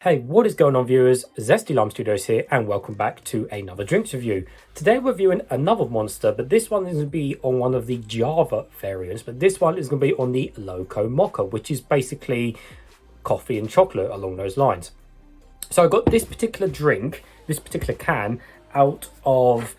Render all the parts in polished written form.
Hey, what is going on, viewers? Zesty Lime Studios here, and welcome back to another drinks review. Today we're reviewing another Monster, but this one is going to be on one of the Java variants, but this one is going to be on the Loca Moca, which is basically coffee and chocolate along those lines. So I got this particular drink, this particular can, out of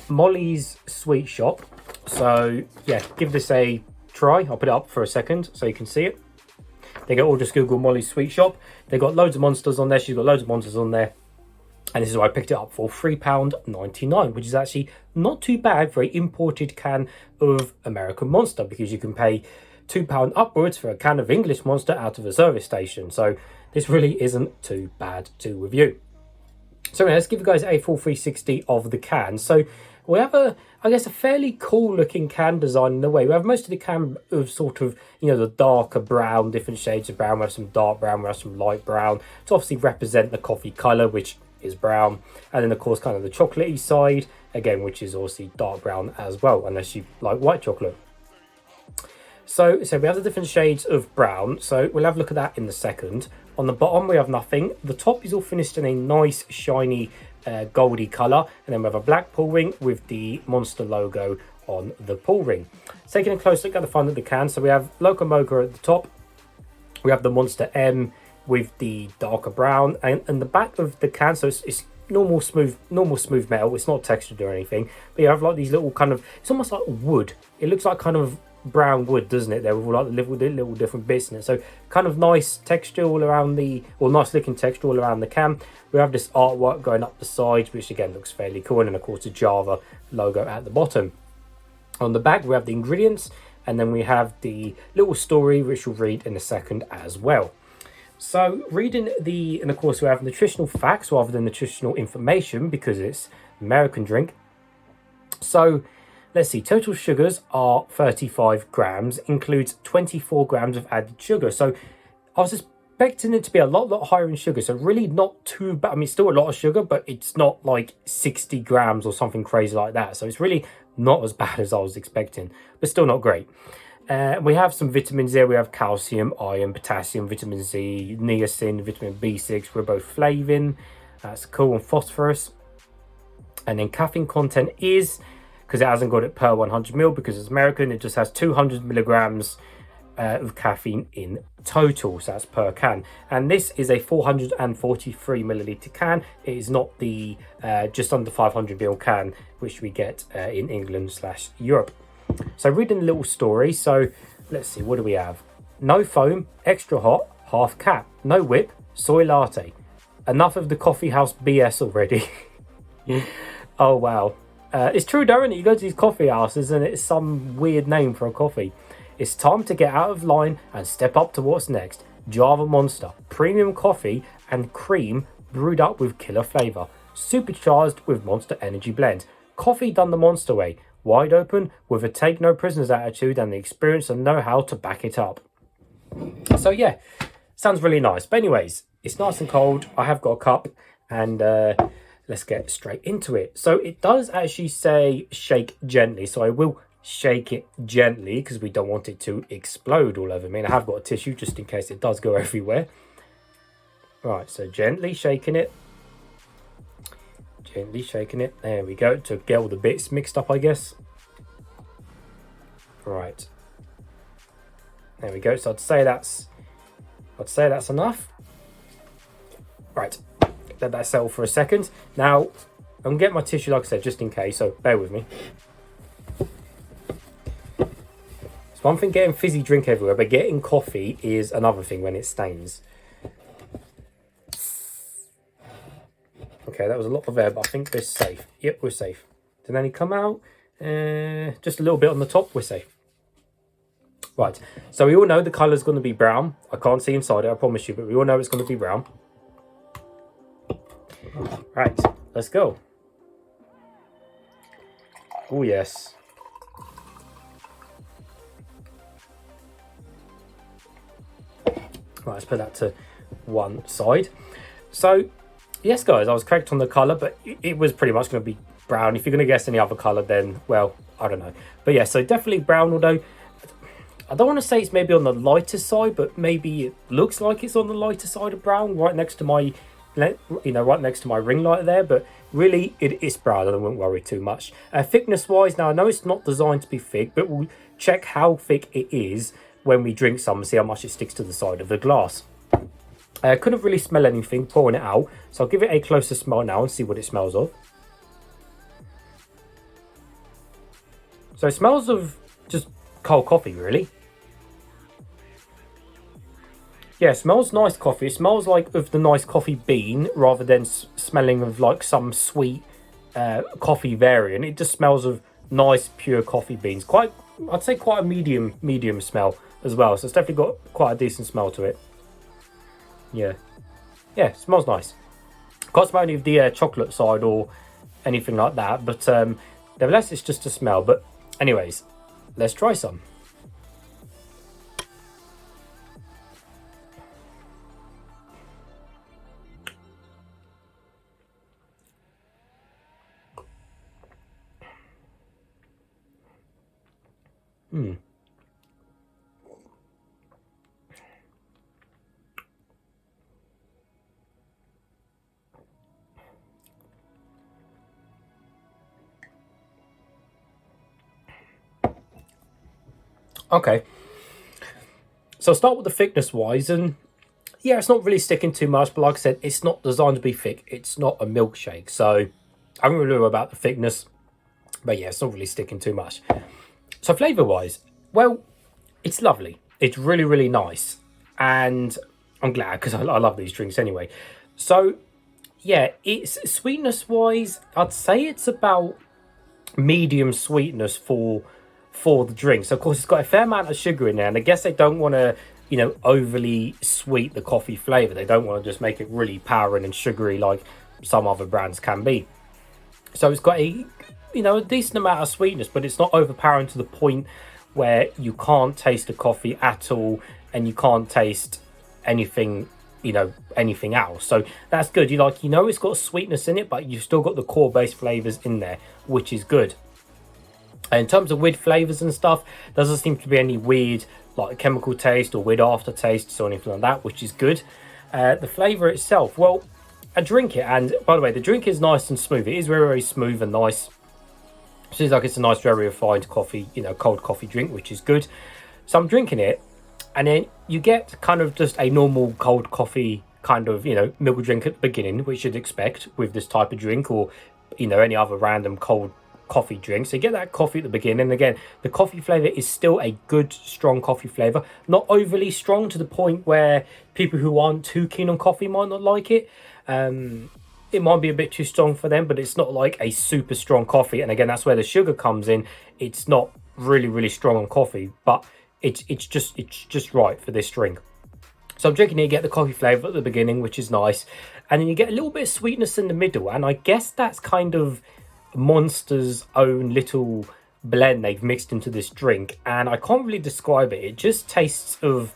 Molly's Sweet Shop. So yeah, give this a try. I'll put it up for a second so you can see it. They go, or just Google Molly's Sweet Shop. They got loads of monsters on there. She's got loads of monsters on there. And this is why I picked it up for £3.99, which is actually not too bad for an imported can of American Monster, because you can pay £2 upwards for a can of English Monster out of a service station. So this really isn't too bad to review. So anyway, let's give you guys a full 360 of the can. So we have I guess a fairly cool looking can design in a way. We have most of the can of sort of, the darker brown, different shades of brown. We have some dark brown, we have some light brown to obviously represent the coffee colour, which is brown. And then of course kind of the chocolatey side, again, which is obviously dark brown as well, unless you like white chocolate. So we have the different shades of brown. So we'll have a look at that in a second. On the bottom, we have nothing. The top is all finished in a nice, shiny, goldy colour. And then we have a black pull ring with the Monster logo on the pull ring. Taking a close look at the front of the can. So we have Loca Moca at the top. We have the Monster M with the darker brown. And the back of the can, so it's normal smooth metal. It's not textured or anything. But you have like these little kind of, it's almost like wood. It looks like kind of brown wood, doesn't it? There with all like the little different bits in it. So kind of nice texture all around nice looking texture all around the can. We have this artwork going up the sides, which again looks fairly cool, and then of course the Java logo at the bottom. On the back we have the ingredients, and then we have the little story, which we'll read in a second as well. So and of course we have nutritional facts rather than nutritional information, because it's American drink. So let's see, total sugars are 35 grams, includes 24 grams of added sugar. So I was expecting it to be a lot higher in sugar. So really not too bad. I mean, still a lot of sugar, but it's not like 60 grams or something crazy like that. So it's really not as bad as I was expecting, but still not great. We have some vitamins there. We have calcium, iron, potassium, vitamin C, niacin, vitamin B6, riboflavin. That's cool, and phosphorus. And then caffeine content is, because it hasn't got it per 100 ml, because it's American, it just has 200 milligrams of caffeine in total, so that's per can. And this is a 443 milliliter can. It is not the just under 500 ml can which we get in England/Europe. So reading a little story. So let's see, what do we have? No foam, extra hot, half cap, no whip, soy latte. Enough of the coffee house BS already. Oh wow. It's true, though, isn't it? You go to these coffee houses and it's some weird name for a coffee. It's time to get out of line and step up to what's next. Java Monster, premium coffee and cream brewed up with killer flavour. Supercharged with Monster Energy blend. Coffee done the Monster way. Wide open with a take no prisoners attitude and the experience and know-how to back it up. So yeah, sounds really nice. But anyways, it's nice and cold. I have got a cup, and let's get straight into it. So it does actually say shake gently, so I will shake it gently because we don't want it to explode all over me. And I have got a tissue just in case it does go everywhere. Right, so gently shaking it. Gently shaking it. There we go, to get all the bits mixed up, I guess. Right. There we go. So I'd say that's enough. Right. Let that settle for a second. Now, I'm getting my tissue, like I said, just in case, so bear with me. It's one thing getting fizzy drink everywhere, but getting coffee is another thing when it stains. Okay, that was a lot of air, but I think we're safe. Yep, we're safe. Did any come out? Just a little bit on the top, we're safe. Right, so we all know the colour's going to be brown. I can't see inside it, I promise you, but we all know it's going to be brown. Right, let's go. Oh yes. Right, let's put that to one side. So yes guys, I was correct on the colour, but it was pretty much going to be brown. If you're going to guess any other colour, then well, I don't know. But yeah, so definitely brown, although I don't want to say it's maybe on the lighter side, but maybe it looks like it's on the lighter side of brown, right next to my, right next to my ring light there. But really, it is brown, and I wouldn't worry too much. Thickness-wise, now I know it's not designed to be thick, but we'll check how thick it is when we drink some and see how much it sticks to the side of the glass. I couldn't really smell anything pouring it out, so I'll give it a closer smell now and see what it smells of. So it smells of just cold coffee, really. Yeah, it smells nice coffee. It smells like of the nice coffee bean rather than smelling of like some sweet coffee variant. It just smells of nice pure coffee beans. I'd say quite a medium smell as well. So it's definitely got quite a decent smell to it. Yeah, it smells nice. Can't smell any of the chocolate side or anything like that, but nevertheless, it's just a smell. But anyways, let's try some. Okay, so I'll start with the thickness wise, and yeah, it's not really sticking too much, but like I said, it's not designed to be thick. It's not a milkshake, so I don't really know about the thickness, but yeah, it's not really sticking too much. So flavour wise, well, it's lovely. It's really, really nice, and I'm glad because I love these drinks anyway. So yeah, it's sweetness wise, I'd say it's about medium sweetness for the drink. So of course it's got a fair amount of sugar in there, and I guess they don't want to overly sweet the coffee flavor. They don't want to just make it really powering and sugary like some other brands can be. So it's got a decent amount of sweetness, but it's not overpowering to the point where you can't taste the coffee at all and you can't taste anything anything else. So that's good. It's got sweetness in it, but you've still got the core base flavors in there, which is good. In terms of weird flavors and stuff, there doesn't seem to be any weird like chemical taste or weird aftertastes or anything like that, which is good. The flavor itself, well, I drink it, and by the way, the drink is nice and smooth. It is very, very smooth and nice. Seems like it's a nice, very refined coffee, cold coffee drink, which is good. So I'm drinking it, and then you get kind of just a normal cold coffee kind of, milk drink at the beginning, which you'd expect with this type of drink, or any other random cold coffee drink. So you get that coffee at the beginning, and again, the coffee flavor is still a good strong coffee flavor, not overly strong to the point where people who aren't too keen on coffee might not like it. It might be a bit too strong for them, but it's not like a super strong coffee. And again, that's where the sugar comes in. It's not really strong on coffee, but it's just right for this drink. So I'm drinking it, you get the coffee flavor at the beginning, which is nice, and then you get a little bit of sweetness in the middle, and I guess that's kind of Monster's own little blend they've mixed into this drink, and I can't really describe it. It just tastes like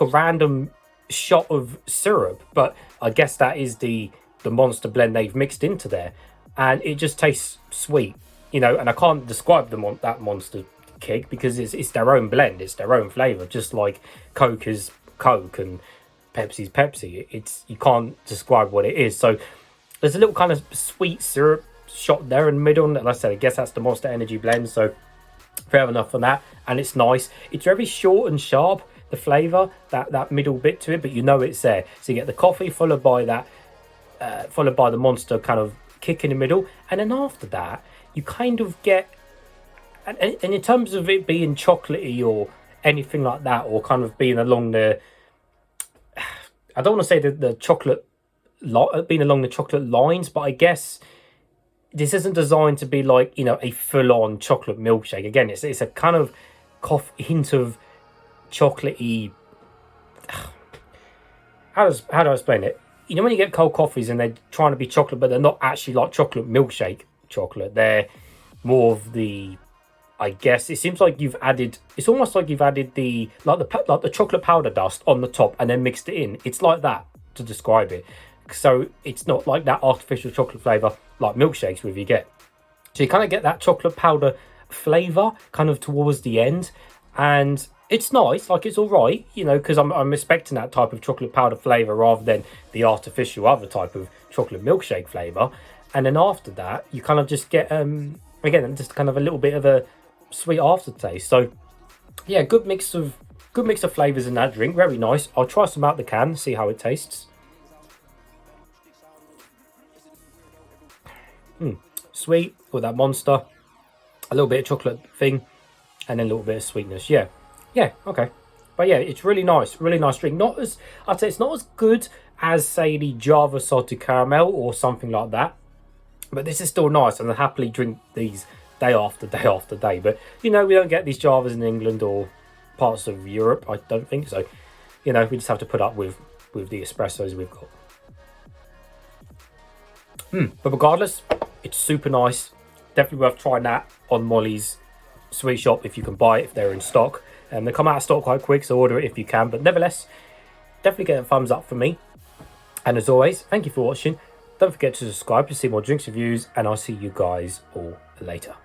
a random shot of syrup, but I guess that is the Monster blend they've mixed into there, and it just tastes sweet, and I can't describe that Monster kick because it's their own blend, it's their own flavor, just like Coke is Coke and Pepsi's Pepsi. You can't describe what it is. So there's a little kind of sweet syrup shot there in the middle, and like I said, I guess that's the Monster Energy blend, so fair enough for that. And it's nice, it's very short and sharp, the flavor, that middle bit to it, but it's there. So you get the coffee followed by the Monster kind of kick in the middle, and then after that you kind of get, and in terms of it being chocolatey or anything like that, or kind of being along the, I don't want to say the chocolate, being along the chocolate lines, but I guess this isn't designed to be like a full-on chocolate milkshake. Again, it's a kind of hint of chocolatey. How do I explain it? When you get cold coffees and they're trying to be chocolate, but they're not actually like chocolate milkshake chocolate. They're more of the, I guess it seems like it's almost like you've added the chocolate powder dust on the top and then mixed it in. It's like that to describe it. So it's not like that artificial chocolate flavor like milkshakes with you get. So you kind of get that chocolate powder flavour kind of towards the end, and it's nice, like it's all right, you know, because I'm expecting that type of chocolate powder flavour rather than the artificial other type of chocolate milkshake flavour. And then after that, you kind of just get again just kind of a little bit of a sweet aftertaste. So yeah, good mix of flavours in that drink. Very nice. I'll try some out the can, see how it tastes. Sweet with that Monster, a little bit of chocolate thing, and then a little bit of sweetness. Yeah, okay. But yeah, it's really nice drink. Not as, I'd say it's not as good as, say, the Java salted caramel or something like that, but this is still nice, and I happily drink these day after day after day. But you know, we don't get these Javas in England or parts of Europe, I don't think so. You know, we just have to put up with the espressos we've got. But regardless, it's super nice. Definitely worth trying that on Molly's sweet shop if you can buy it, if they're in stock. They come out of stock quite quick, so order it if you can. But nevertheless, definitely get a thumbs up for me. And as always, thank you for watching. Don't forget to subscribe to see more drinks reviews, and I'll see you guys all later.